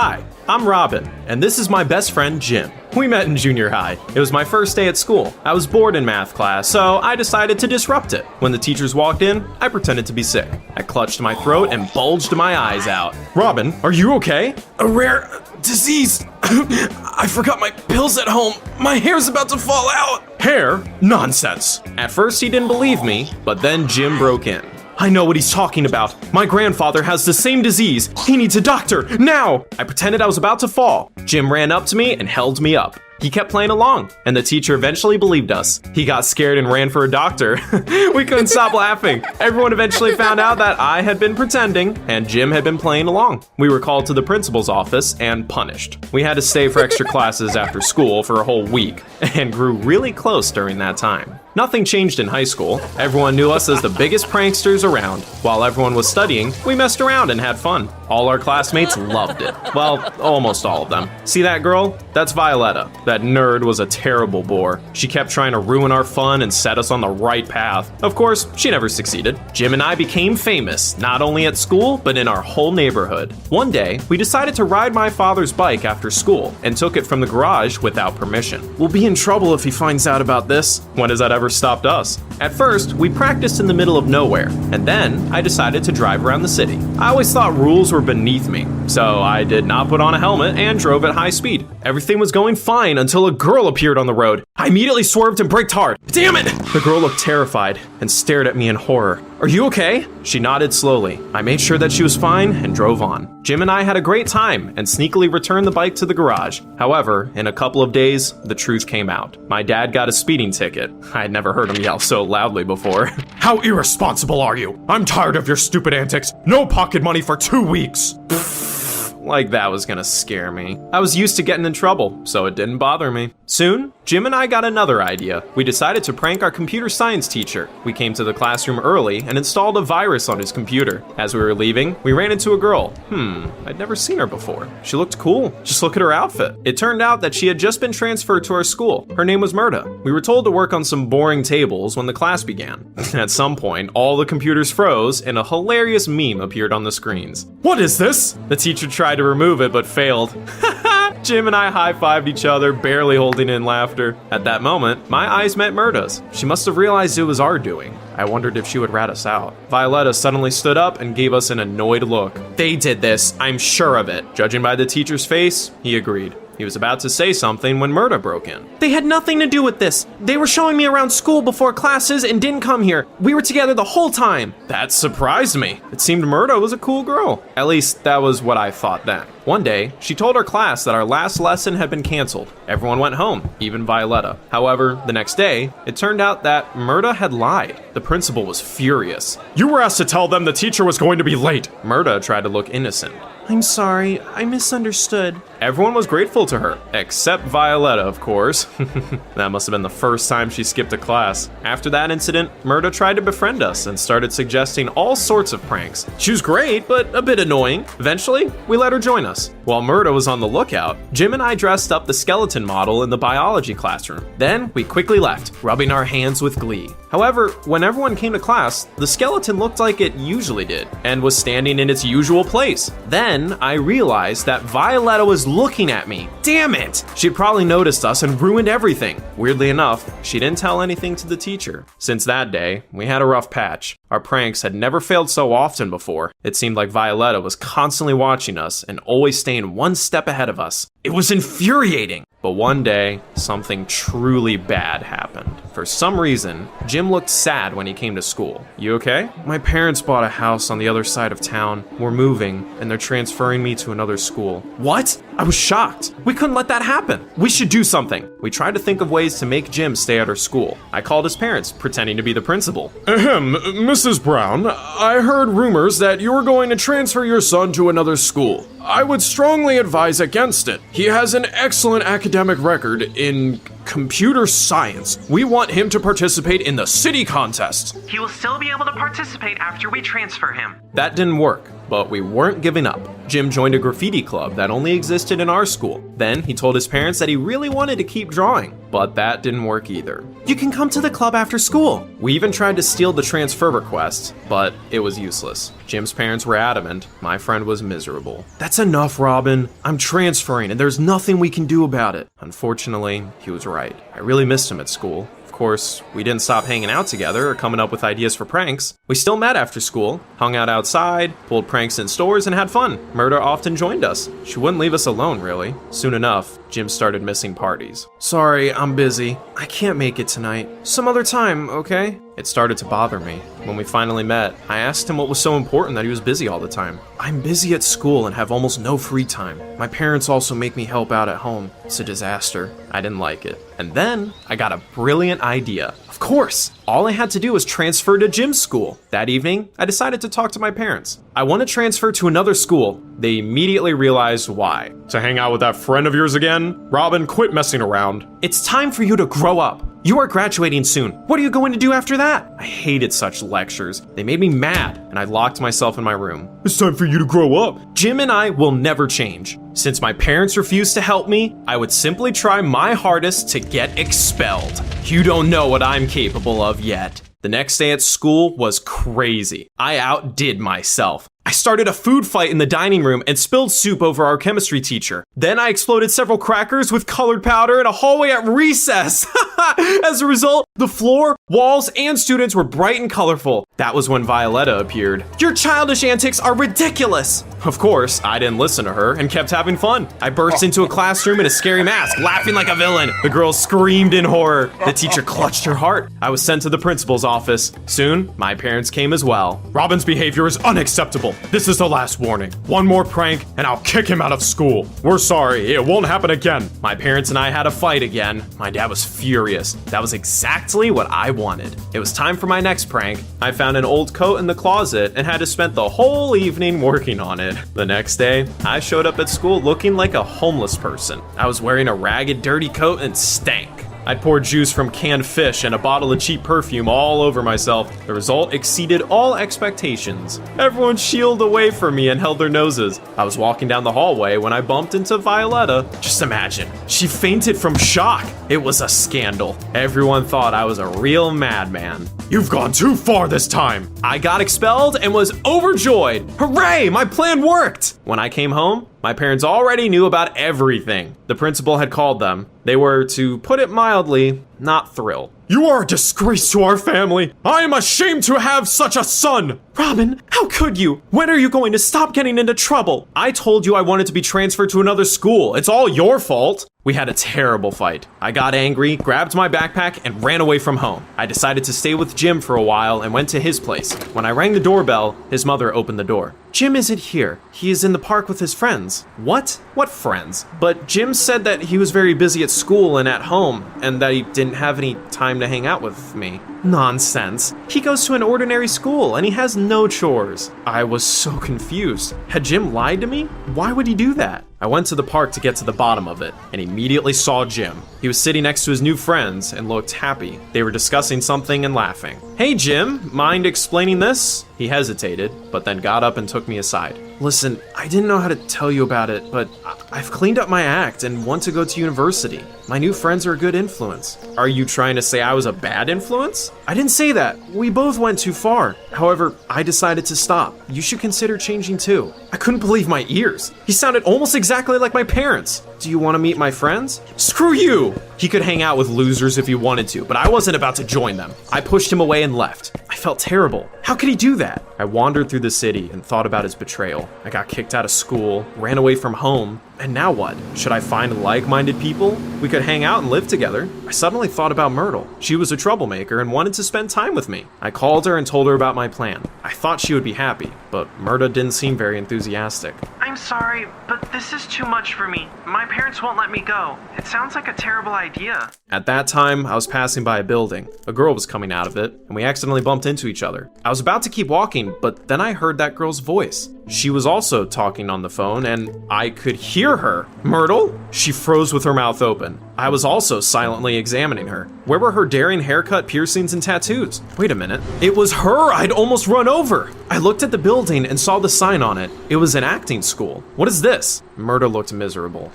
Hi, I'm Robin, and this is my best friend Jim. We met in junior high. It was my first day at school. I was bored in math class, so I decided to disrupt it. When the teachers walked in, I pretended to be sick. I clutched my throat and bulged my eyes out. Robin, are you okay? A rare disease. I forgot my pills at home. My hair's about to fall out. Hair? Nonsense. At first he didn't believe me, but then Jim broke in. I know what he's talking about. My grandfather has the same disease. He needs a doctor, now! I pretended I was about to fall. Jim ran up to me and held me up. He kept playing along, and the teacher eventually believed us. He got scared and ran for a doctor. We couldn't stop laughing. Everyone eventually found out that I had been pretending, and Jim had been playing along. We were called to the principal's office and punished. We had to stay for extra classes after school for a whole week, and grew really close during that time. Nothing changed in high school. Everyone knew us as the biggest pranksters around. While everyone was studying, we messed around and had fun. All our classmates loved it. Well, almost all of them. See that girl? That's Violetta. That nerd was a terrible bore. She kept trying to ruin our fun and set us on the right path. Of course, she never succeeded. Jim and I became famous, not only at school, but in our whole neighborhood. One day, we decided to ride my father's bike after school and took it from the garage without permission. We'll be in trouble if he finds out about this. When has that ever stopped us? At first, we practiced in the middle of nowhere, and then I decided to drive around the city. I always thought rules were beneath me, so I did not put on a helmet and drove at high speed. Everything was going fine until a girl appeared on the road. I immediately swerved and braked hard. Damn it! The girl looked terrified and stared at me in horror. Are you okay? She nodded slowly. I made sure that she was fine and drove on. Jim and I had a great time and sneakily returned the bike to the garage. However, in a couple of days, the truth came out. My dad got a speeding ticket. I had never heard him yell so loudly before. How irresponsible are you? I'm tired of your stupid antics. No pocket money for 2 weeks. Like that was gonna scare me. I was used to getting in trouble, so it didn't bother me. Soon, Jim and I got another idea. We decided to prank our computer science teacher. We came to the classroom early and installed a virus on his computer. As we were leaving, we ran into a girl. I'd never seen her before. She looked cool. Just look at her outfit. It turned out that she had just been transferred to our school. Her name was Murda. We were told to work on some boring tables when the class began. At some point, all the computers froze and a hilarious meme appeared on the screens. What is this? The teacher tried to remove it but failed. Jim and I high-fived each other, barely holding in laughter. At that moment, my eyes met Murda's. She must have realized it was our doing. I wondered if she would rat us out. Violetta suddenly stood up and gave us an annoyed look. They did this, I'm sure of it. Judging by the teacher's face, he agreed. He was about to say something when Murda broke in. They had nothing to do with this. They were showing me around school before classes and didn't come here. We were together the whole time. That surprised me. It seemed Murda was a cool girl. At least that was what I thought then. One day, she told our class that our last lesson had been canceled. Everyone went home, even Violetta. However, the next day, it turned out that Murda had lied. The principal was furious. You were asked to tell them the teacher was going to be late. Murda tried to look innocent. I'm sorry, I misunderstood. Everyone was grateful to her, except Violetta, of course. That must have been the first time she skipped a class. After that incident, Murda tried to befriend us and started suggesting all sorts of pranks. She was great, but a bit annoying. Eventually, we let her join us. While Murda was on the lookout, Jim and I dressed up the skeleton model in the biology classroom. Then, we quickly left, rubbing our hands with glee. However, when everyone came to class, the skeleton looked like it usually did, and was standing in its usual place. Then, I realized that Violetta was looking at me. Damn it! She'd probably noticed us and ruined everything. Weirdly enough, she didn't tell anything to the teacher. Since that day, we had a rough patch. Our pranks had never failed so often before. It seemed like Violetta was constantly watching us and always staying one step ahead of us. It was infuriating. But one day, something truly bad happened. For some reason, Jim looked sad when he came to school. You okay? My parents bought a house on the other side of town. We're moving, and they're transferring me to another school. What? I was shocked. We couldn't let that happen. We should do something. We tried to think of ways to make Jim stay at our school. I called his parents, pretending to be the principal. Mrs. Brown, I heard rumors that you were going to transfer your son to another school. I would strongly advise against it. He has an excellent academic record in computer science. We want him to participate in the city contest. He will still be able to participate after we transfer him. That didn't work. But we weren't giving up. Jim joined a graffiti club that only existed in our school. Then he told his parents that he really wanted to keep drawing, but that didn't work either. You can come to the club after school. We even tried to steal the transfer request, but it was useless. Jim's parents were adamant. My friend was miserable. That's enough, Robin. I'm transferring and there's nothing we can do about it. Unfortunately, he was right. I really missed him at school. Of course, we didn't stop hanging out together or coming up with ideas for pranks. We still met after school, hung out outside, pulled pranks in stores, and had fun. Murda often joined us. She wouldn't leave us alone, really. Soon enough, Jim started missing parties. Sorry, I'm busy. I can't make it tonight. Some other time, okay? It started to bother me. When we finally met, I asked him what was so important that he was busy all the time. I'm busy at school and have almost no free time. My parents also make me help out at home. It's a disaster. I didn't like it. And then I got a brilliant idea. Of course, all I had to do was transfer to Jim's school. That evening, I decided to talk to my parents. I want to transfer to another school. They immediately realized why. To hang out with that friend of yours again? Robin, quit messing around. It's time for you to grow up. You are graduating soon. What are you going to do after that? I hated such lectures. They made me mad, and I locked myself in my room. It's time for you to grow up. Jim and I will never change. Since my parents refused to help me, I would simply try my hardest to get expelled. You don't know what I'm capable of yet. The next day at school was crazy. I outdid myself. I started a food fight in the dining room and spilled soup over our chemistry teacher. Then I exploded several crackers with colored powder in a hallway at recess. As a result, the floor, walls, and students were bright and colorful. That was when Violetta appeared. Your childish antics are ridiculous. Of course, I didn't listen to her and kept having fun. I burst into a classroom in a scary mask, laughing like a villain. The girls screamed in horror. The teacher clutched her heart. I was sent to the principal's office. Soon, my parents came as well. Robin's behavior is unacceptable. This is the last warning. One more prank and I'll kick him out of school. We're sorry, it won't happen again. My parents and I had a fight again. My dad was furious. That was exactly what I wanted. It was time for my next prank. I found an old coat in the closet and had to spend the whole evening working on it. The next day, I showed up at school looking like a homeless person. I was wearing a ragged, dirty coat and stank. I poured juice from canned fish and a bottle of cheap perfume all over myself. The result exceeded all expectations. Everyone shielded away from me and held their noses. I was walking down the hallway when I bumped into Violetta. Just imagine, she fainted from shock. It was a scandal. Everyone thought I was a real madman. You've gone too far this time. I got expelled and was overjoyed. Hooray, my plan worked. When I came home, my parents already knew about everything. The principal had called them. They were, to put it mildly, not thrilled. You are a disgrace to our family. I am ashamed to have such a son. Robin, how could you? When are you going to stop getting into trouble? I told you I wanted to be transferred to another school. It's all your fault. We had a terrible fight. I got angry, grabbed my backpack, and ran away from home. I decided to stay with Jim for a while and went to his place. When I rang the doorbell, his mother opened the door. Jim isn't here. He is in the park with his friends. What? What friends? But Jim said that he was very busy at school and at home, and that he didn't have any time to hang out with me. Nonsense. He goes to an ordinary school and he has no chores. I was so confused. Had Jim lied to me? Why would he do that? I went to the park to get to the bottom of it and immediately saw Jim. He was sitting next to his new friends and looked happy. They were discussing something and laughing. Hey Jim, mind explaining this? He hesitated, but then got up and took me aside. Listen, I didn't know how to tell you about it, but I've cleaned up my act and want to go to university. My new friends are a good influence. Are you trying to say I was a bad influence? I didn't say that. We both went too far. However, I decided to stop. You should consider changing too. I couldn't believe my ears. He sounded almost exactly like my parents. Do you want to meet my friends? Screw you! He could hang out with losers if he wanted to, but I wasn't about to join them. I pushed him away and left. I felt terrible. How could he do that? I wandered through the city and thought about his betrayal. I got kicked out of school, ran away from home, and now what? Should I find like-minded people? We could hang out and live together. I suddenly thought about Myrtle. She was a troublemaker and wanted to spend time with me. I called her and told her about my plan. I thought she would be happy, but Myrtle didn't seem very enthusiastic. I'm sorry, but this is too much for me. My parents won't let me go. It sounds like a terrible idea. At that time, I was passing by a building. A girl was coming out of it, and we accidentally bumped into each other. I was about to keep walking, but then I heard that girl's voice. She was also talking on the phone, and I could hear her. Myrtle? She froze with her mouth open. I was also silently examining her. Where were her daring haircut, piercings, and tattoos? Wait a minute. It was her I'd almost run over. I looked at the building and saw the sign on it. It was an acting school. What is this? Myrtle looked miserable.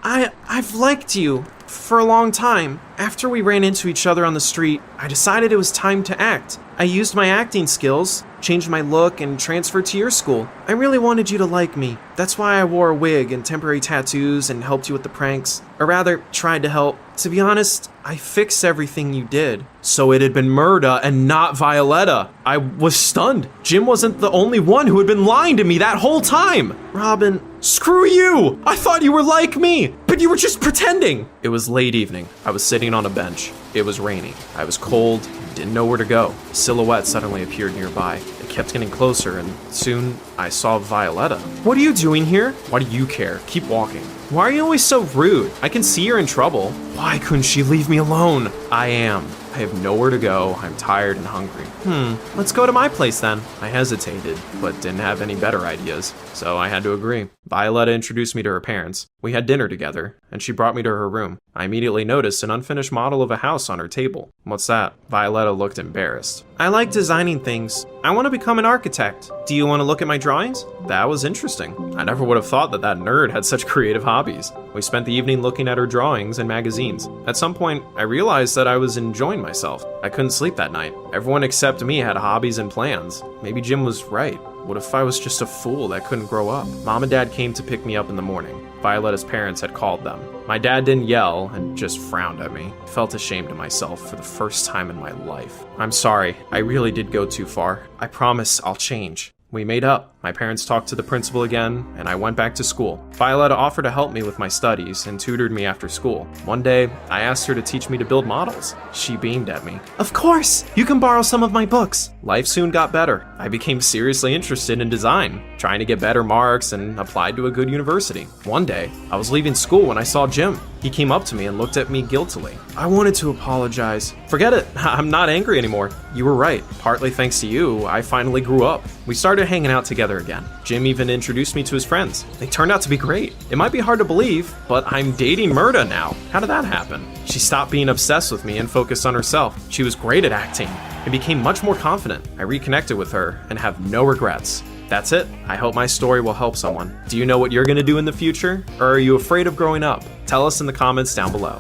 I've liked you for a long time. After we ran into each other on the street, I decided it was time to act. I used my acting skills, changed my look, and transferred to your school. I really wanted you to like me. That's why I wore a wig and temporary tattoos and helped you with the pranks. Or rather, tried to help. To be honest, I fixed everything you did. So it had been Murda and not Violetta. I was stunned. Jim wasn't the only one who had been lying to me that whole time. Robin, screw you! I thought you were like me, but you were just pretending. It was late evening. I was sitting on a bench. It was raining. I was cold, didn't know where to go. A silhouette suddenly appeared nearby. It kept getting closer, and soon I saw Violetta. What are you doing here? Why do you care? Keep walking. Why are you always so rude? I can see you're in trouble. Why couldn't she leave me alone? I have nowhere to go. I'm tired and hungry. Let's go to my place then. I hesitated, but didn't have any better ideas, so I had to agree. Violetta introduced me to her parents. We had dinner together, and she brought me to her room. I immediately noticed an unfinished model of a house on her table. What's that? Violetta looked embarrassed. I like designing things. I want to become an architect. Do you want to look at my drawings? That was interesting. I never would have thought that nerd had such creative hobbies. We spent the evening looking at her drawings and magazines. At some point, I realized that I was enjoying myself. I couldn't sleep that night. Everyone except me had hobbies and plans. Maybe Jim was right. What if I was just a fool that couldn't grow up? Mom and Dad came to pick me up in the morning. Violetta's parents had called them. My dad didn't yell and just frowned at me. I felt ashamed of myself for the first time in my life. I'm sorry, I really did go too far. I promise I'll change. We made up. My parents talked to the principal again, and I went back to school. Violetta offered to help me with my studies and tutored me after school. One day, I asked her to teach me to build models. She beamed at me. Of course! You can borrow some of my books. Life soon got better. I became seriously interested in design, trying to get better marks and applied to a good university. One day, I was leaving school when I saw Jim. He came up to me and looked at me guiltily. I wanted to apologize. Forget it, I'm not angry anymore. You were right. Partly thanks to you, I finally grew up. We started hanging out together again. Jim even introduced me to his friends. They turned out to be great. It might be hard to believe, but I'm dating Murda now. How did that happen? She stopped being obsessed with me and focused on herself. She was great at acting and became much more confident. I reconnected with her and have no regrets. That's it. I hope my story will help someone. Do you know what you're gonna do in the future? Or are you afraid of growing up? Tell us in the comments down below.